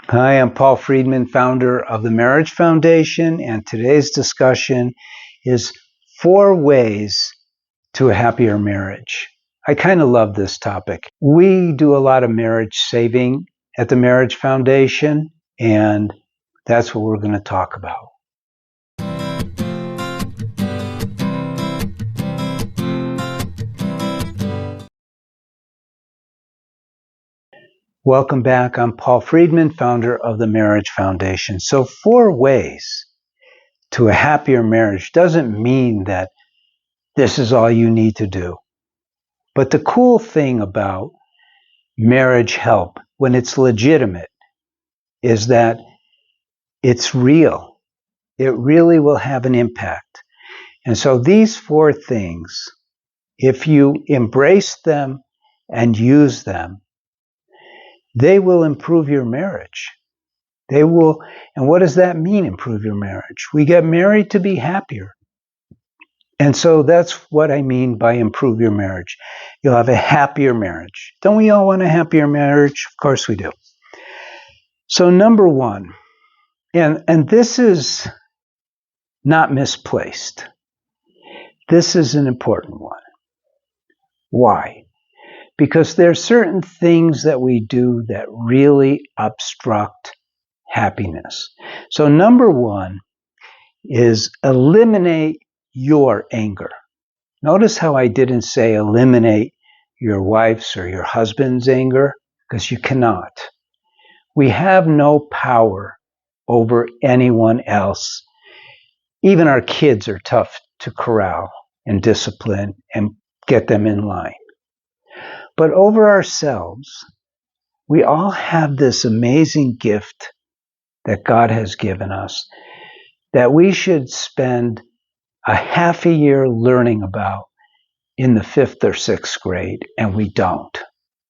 Hi, I'm Paul Friedman, founder of the Marriage Foundation, and today's discussion is 4 ways to a happier marriage. I kind of love this topic. We do a lot of marriage saving at the Marriage Foundation, and that's what we're going to talk about. Welcome back. I'm Paul Friedman, founder of the Marriage Foundation. So 4 ways to a happier marriage doesn't mean that this is all you need to do. But the cool thing about marriage help, when it's legitimate, is that it's real. It really will have an impact. And so these 4 things, if you embrace them and use them, they will improve your marriage. They will. And what does that mean, improve your marriage? We get married to be happier. And so that's what I mean by improve your marriage. You'll have a happier marriage. Don't we all want a happier marriage? Of course we do. So number 1, and this is not misplaced. This is an important one. Why? Because there are certain things that we do that really obstruct happiness. So number 1 is eliminate your anger. Notice how I didn't say eliminate your wife's or your husband's anger, because you cannot. We have no power over anyone else. Even our kids are tough to corral and discipline and get them in line. But over ourselves, we all have this amazing gift that God has given us that we should spend a half a year learning about in the 5th or 6th grade, and we don't.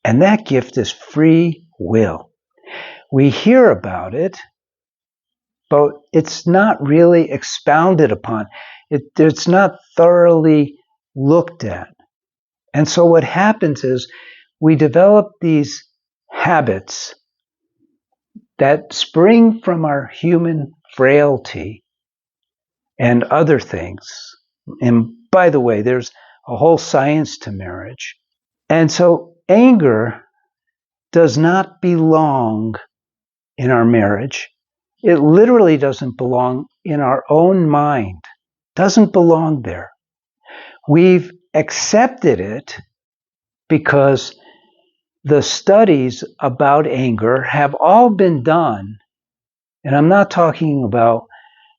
And that gift is free will. We hear about it, but it's not really expounded upon. It's not thoroughly looked at. And so what happens is we develop these habits that spring from our human frailty and other things. And by the way, there's a whole science to marriage. And so anger does not belong in our marriage. It literally doesn't belong in our own mind. It doesn't belong there. We've accepted it because the studies about anger have all been done. And I'm not talking about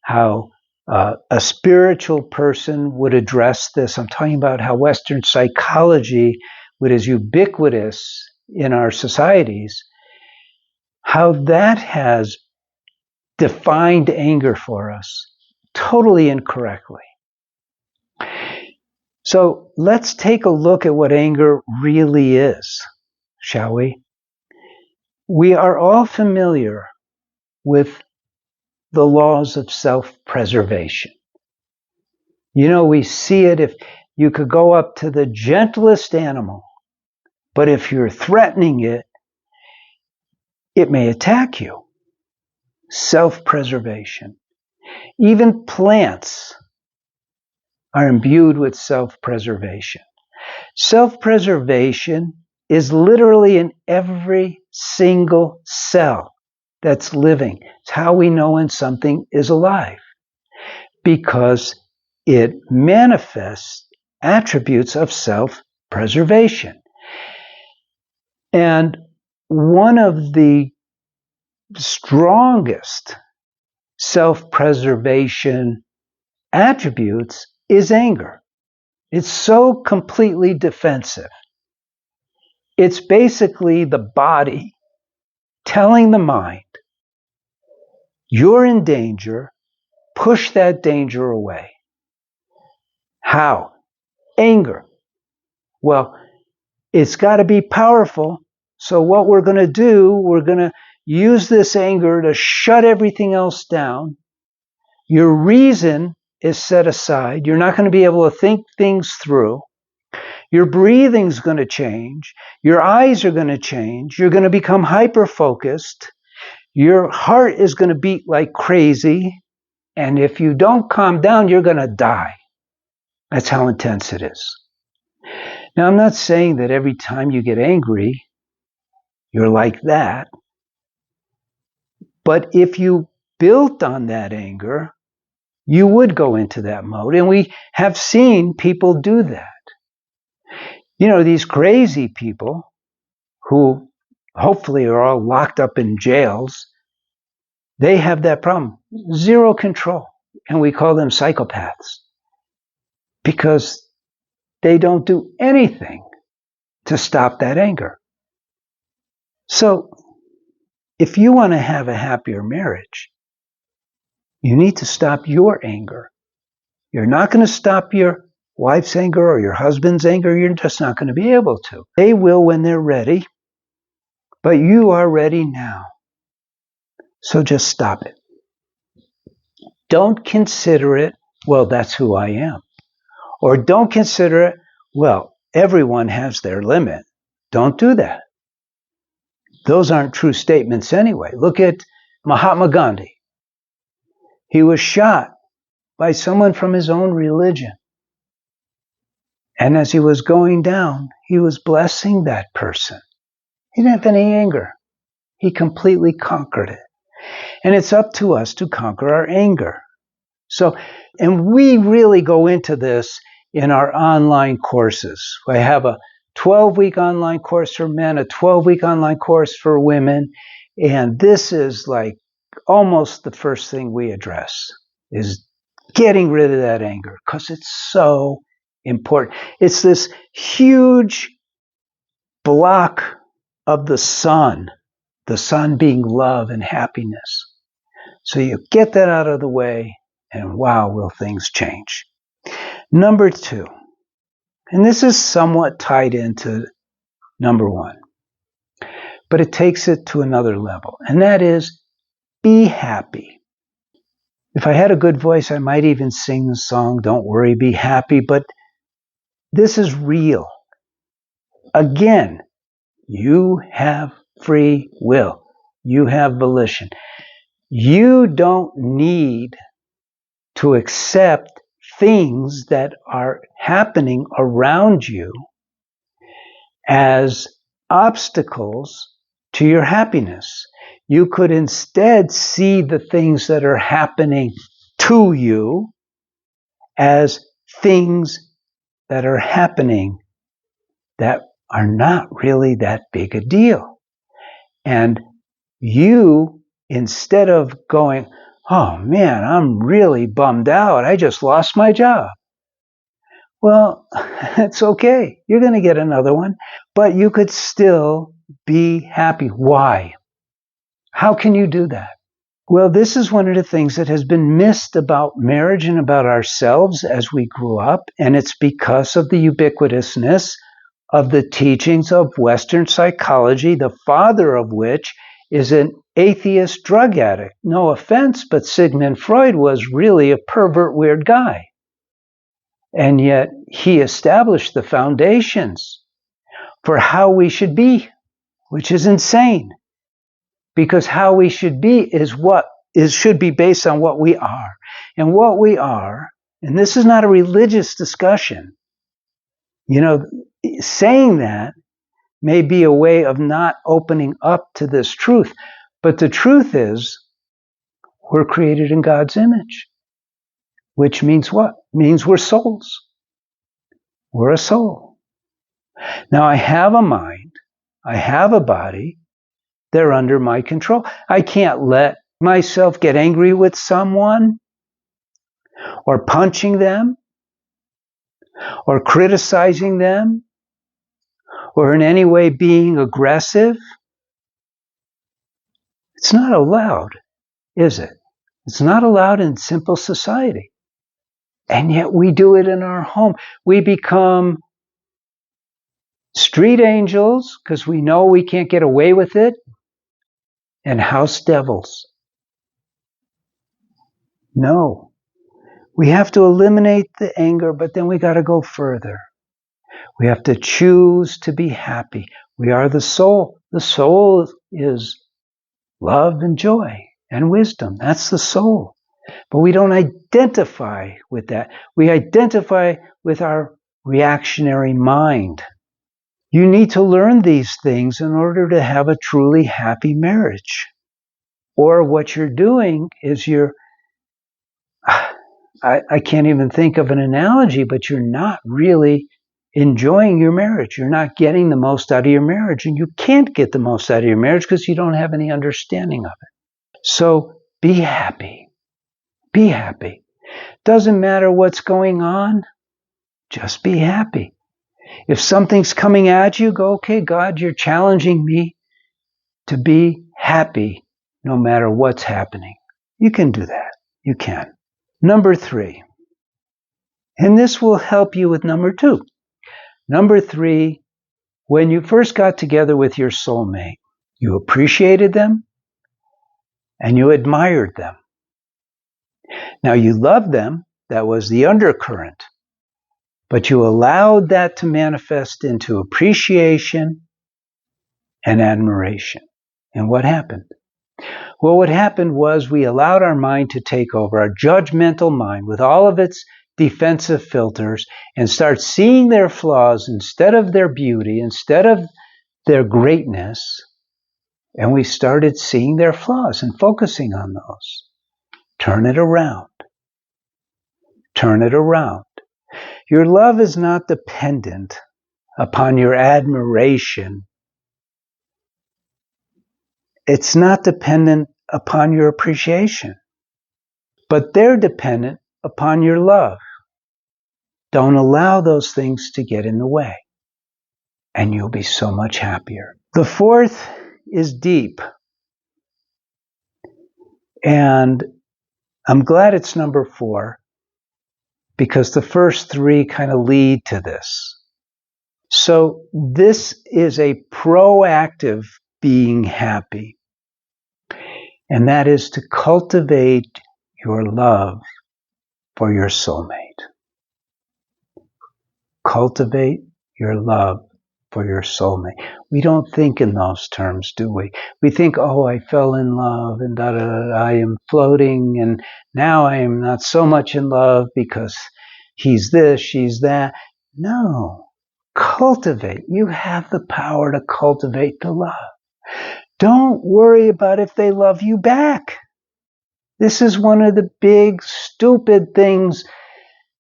how a spiritual person would address this. I'm talking about how Western psychology, which is ubiquitous in our societies, how that has defined anger for us totally incorrectly. So let's take a look at what anger really is, shall we? We are all familiar with the laws of self-preservation. You know, we see it if you could go up to the gentlest animal, but if you're threatening it, it may attack you. Self-preservation. Even plants are imbued with self-preservation. Self-preservation is literally in every single cell that's living. It's how we know when something is alive, because it manifests attributes of self-preservation. And one of the strongest self-preservation attributes is anger. It's so completely defensive. It's basically the body telling the mind, you're in danger, push that danger away. How? Anger. Well, it's got to be powerful. So what we're going to do, we're going to use this anger to shut everything else down. Your reason is set aside. You're not going to be able to think things through. Your breathing's going to change. Your eyes are going to change. You're going to become hyper-focused. Your heart is going to beat like crazy, and if you don't calm down, you're going to die. That's how intense it is. Now, I'm not saying that every time you get angry, you're like that. But if you built on that anger, you would go into that mode. And we have seen people do that. You know, these crazy people who hopefully are all locked up in jails, they have that problem. Zero control. And we call them psychopaths because they don't do anything to stop that anger. So if you want to have a happier marriage, you need to stop your anger. You're not going to stop your wife's anger or your husband's anger. You're just not going to be able to. They will when they're ready, but you are ready now. So just stop it. Don't consider it, well, that's who I am. Or don't consider it, well, everyone has their limit. Don't do that. Those aren't true statements anyway. Look at Mahatma Gandhi. He was shot by someone from his own religion. And as he was going down, he was blessing that person. He didn't have any anger. He completely conquered it. And it's up to us to conquer our anger. So, and we really go into this in our online courses. I have a 12-week online course for men, a 12-week online course for women. And this is like almost the first thing we address is getting rid of that anger because it's so important. It's this huge block of the sun being love and happiness. So you get that out of the way, and wow, will things change. Number 2, and this is somewhat tied into number 1, but it takes it to another level, and that is be happy. If I had a good voice, I might even sing the song, Don't Worry, Be Happy, but this is real. Again, you have free will. You have volition. You don't need to accept things that are happening around you as obstacles to your happiness. You could instead see the things that are happening to you as things that are happening that are not really that big a deal. And you, instead of going, oh man, I'm really bummed out, I just lost my job. Well, it's okay. You're going to get another one, but you could still be happy. Why? How can you do that? Well, this is one of the things that has been missed about marriage and about ourselves as we grew up, and it's because of the ubiquitousness of the teachings of Western psychology, the father of which is an atheist drug addict. No offense, but Sigmund Freud was really a pervert, weird guy. And yet he established the foundations for how we should be, which is insane. Because how we should be is should be based on what we are. And what we are, and this is not a religious discussion, saying that may be a way of not opening up to this truth. But the truth is, we're created in God's image. Which means what? Means we're souls. We're a soul. Now I have a mind. I have a body. They're under my control. I can't let myself get angry with someone or punching them or criticizing them or in any way being aggressive. It's not allowed, is it? It's not allowed in simple society. And yet we do it in our home. We become street angels because we know we can't get away with it, and house devils. No. We have to eliminate the anger, but then we got to go further. We have to choose to be happy. We are the soul. The soul is love and joy and wisdom. That's the soul. But we don't identify with that. We identify with our reactionary mind. You need to learn these things in order to have a truly happy marriage. Or what you're doing is I can't even think of an analogy, but you're not really enjoying your marriage. You're not getting the most out of your marriage. And you can't get the most out of your marriage because you don't have any understanding of it. So be happy. Be happy. Doesn't matter what's going on. Just be happy. If something's coming at you, go, okay, God, you're challenging me to be happy no matter what's happening. You can do that. You can. Number 3. And this will help you with number 2. Number 3, when you first got together with your soulmate, you appreciated them and you admired them. Now you loved them. That was the undercurrent. But you allowed that to manifest into appreciation and admiration. And what happened? Well, what happened was we allowed our mind to take over, our judgmental mind with all of its defensive filters, and start seeing their flaws instead of their beauty, instead of their greatness. And we started seeing their flaws and focusing on those. Turn it around. Turn it around. Your love is not dependent upon your admiration. It's not dependent upon your appreciation, but they're dependent upon your love. Don't allow those things to get in the way, and you'll be so much happier. The 4th is deep, and I'm glad it's number 4 because the first 3 kind of lead to this. So this is a proactive being happy, and that is to cultivate your love for your soulmate. Cultivate your love for your soulmate. We don't think in those terms, do we? We think, oh, I fell in love and I am floating and now I am not so much in love because he's this, she's that. No. Cultivate. You have the power to cultivate the love. Don't worry about if they love you back. This is one of the big, stupid things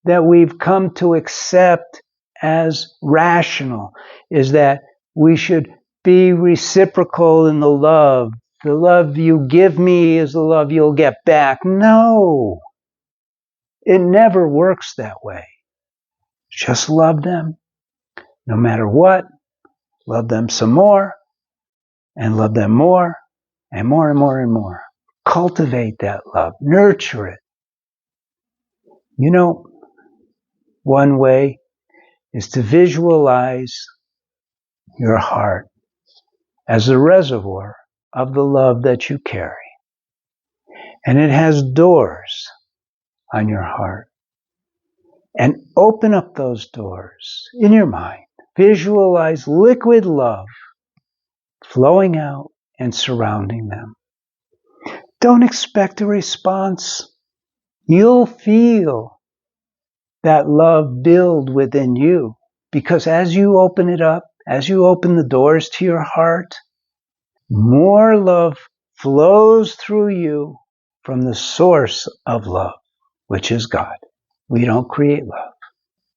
that we've come to accept as rational, is that we should be reciprocal in the love. The love you give me is the love you'll get back. No. It never works that way. Just love them. No matter what, love them some more, and love them more, and more and more and more. Cultivate that love. Nurture it. You know, one way is to visualize your heart as a reservoir of the love that you carry. And it has doors on your heart. And open up those doors in your mind. Visualize liquid love flowing out and surrounding them. Don't expect a response. You'll feel that love build within you, because as you open it up, as you open the doors to your heart, more love flows through you from the source of love, which is God. We don't create love.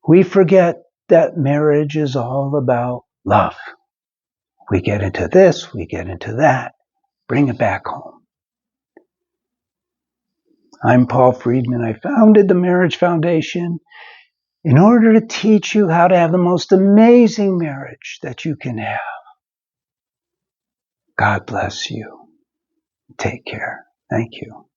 We forget that marriage is all about love. We get into this, we get into that. Bring it back home. I'm Paul Friedman. I founded the Marriage Foundation in order to teach you how to have the most amazing marriage that you can have. God bless you. Take care. Thank you.